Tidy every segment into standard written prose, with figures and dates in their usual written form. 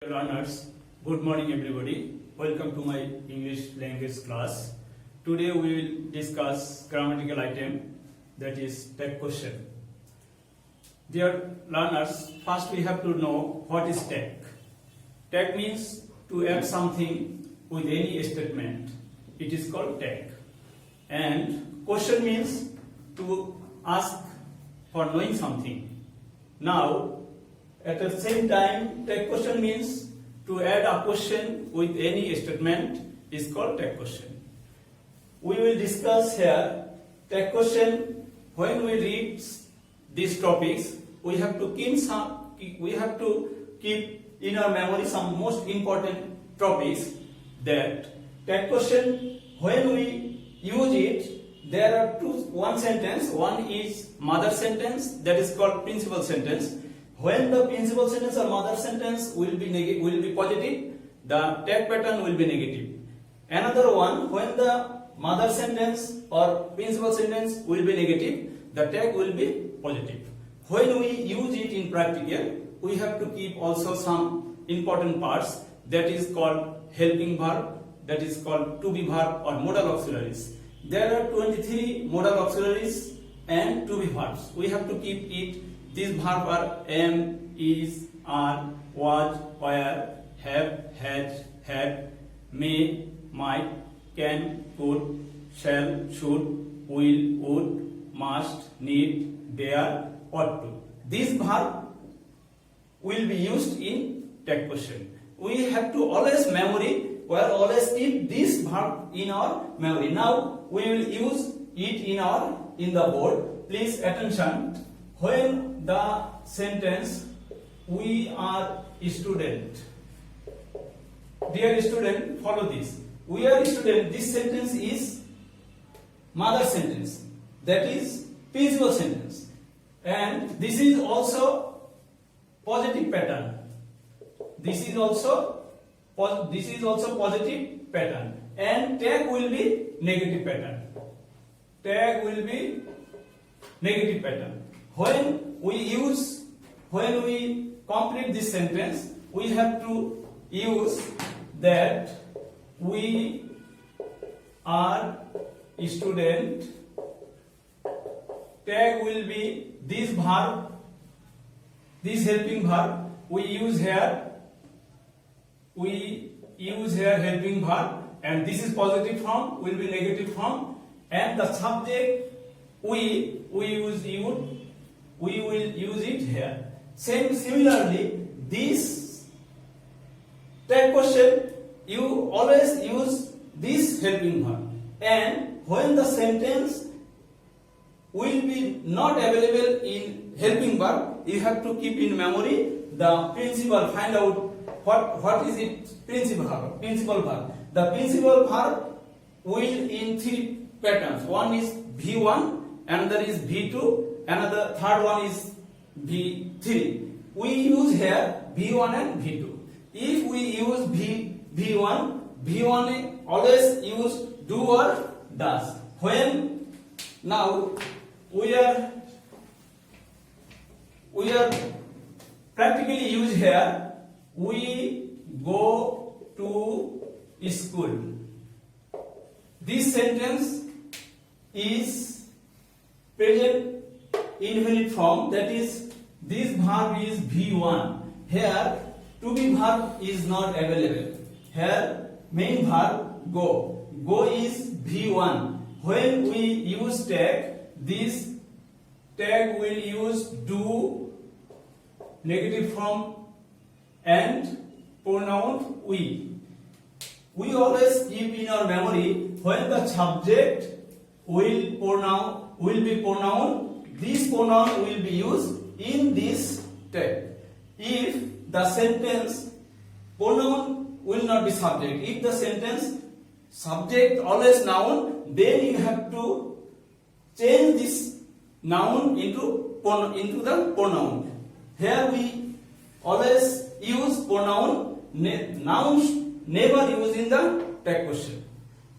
Learners, good morning everybody. Welcome to my English language class. Today we will discuss grammatical item, that is tag question. Dear learners, first we have to know what is tag. Tag means to add something with any statement. It is called tag. And question means to ask for knowing something. Now, at the same time, tag question means to add a question with any statement is called tag question. We will discuss here tag question. When we read these topics, we have to keep in our memory some most important topics. That tag question, when we use it, there are one sentence. One is mother sentence, that is called principal sentence. When the principal sentence or mother sentence will be positive, the tag pattern will be negative. Another one, when the mother sentence or principal sentence will be negative, the tag will be positive. When we use it in practical, we have to keep also some important parts, that is called helping verb, that is called to be verb or modal auxiliaries. There are 23 modal auxiliaries and to be verbs. We have to keep it. These verbs are am, is, are, was, were, have, has, had, may, might, can, could, shall, should, will, would, must, need, dare, ought to. These verbs will be used in tag question. We have to always always keep this verb in our memory. Now we will use it in the board. Please attention. When the sentence we are a student, dear student, follow this. We are a student. This sentence is mother sentence, that is principal sentence, and this is also positive pattern. This is also positive pattern, and tag will be negative pattern. Tag will be negative pattern. When we complete this sentence, we have to use that we are a student. Tag will be this verb, this helping verb. We use here helping verb, and this is positive form, will be negative form, and the subject we will use it here. Similarly, this tag question, you always use this helping verb, and when the sentence will be not available in helping verb, you have to keep in memory the principal. Find out what is it principal verb. The principal verb will in three patterns. One is V1, another is V2, another third one is V3. We use here V1 and V2. If we use V1 always use do or does. When now we are practically use here, we go to school. This sentence is present infinite form, that is this verb is V1. Here to be verb is not available. Here main verb go. Go is V1. When we use tag, this tag will use do, negative form, and pronoun we. We always keep in our memory when the subject will be pronoun, this pronoun will be used in this tag. If the sentence pronoun will not be subject, if the sentence subject always noun, then you have to change this noun into the pronoun. Here we always use pronoun, nouns never use in the tag question.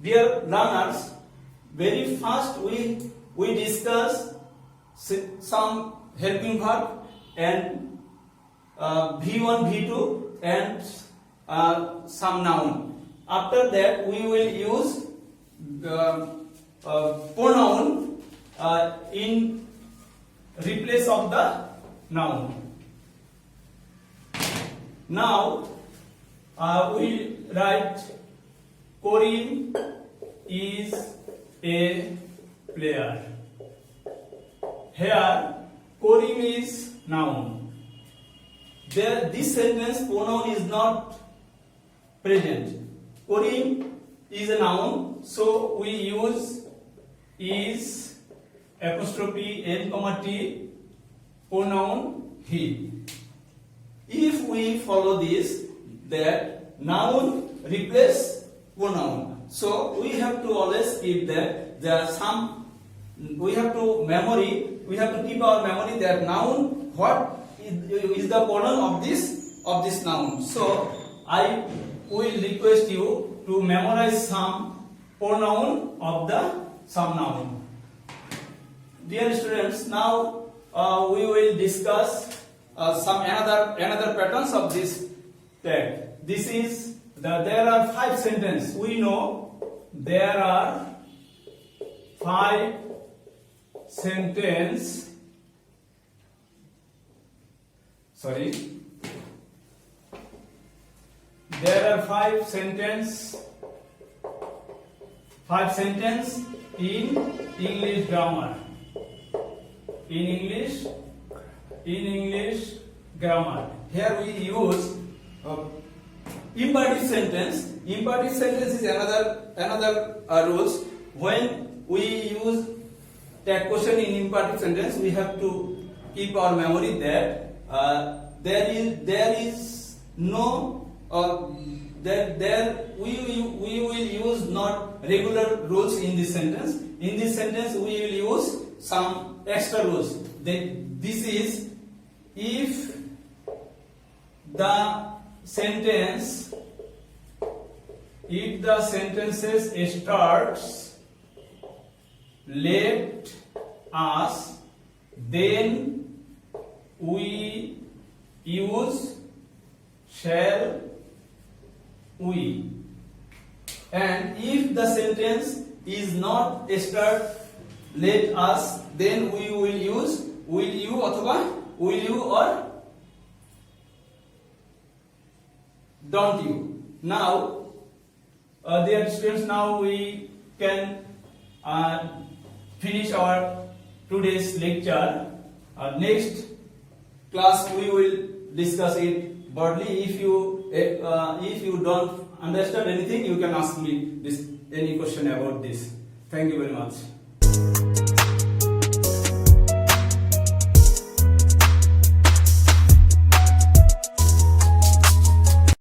Dear learners, very first we discuss some helping verb and V1, V2 and some noun. After that we will use pronoun in replace of the noun. Now we write Karim is a player. Here Karim is noun. There this sentence pronoun is not present. Karim is a noun, so we use is apostrophe n comma t, pronoun he. If we follow this, that noun replace pronoun, so we have to always keep that there are some, we have to keep our memory that noun what is the pronoun of this noun. So I will request you to memorize some pronoun of the some noun. Dear students, now we will discuss some another patterns of this tag. This is there are 5 sentences. We know there are 5 sentences. There are 5 sentences in English grammar. In English grammar. Here we use imperative sentence. Imperative sentence is another rules. When we use tag question in imperative sentence, we have to keep our memory that there is no we will use not regular rules in this sentence. In this sentence we will use some extra rules. This is if the sentences starts let us, then we use shall we, and if the sentence is not start let us, then we will use will you or don't you. Now dear students, now we can finish our today's lecture. Next class we will discuss it broadly. If you don't understand anything, you can ask me any question about this. Thank you very much.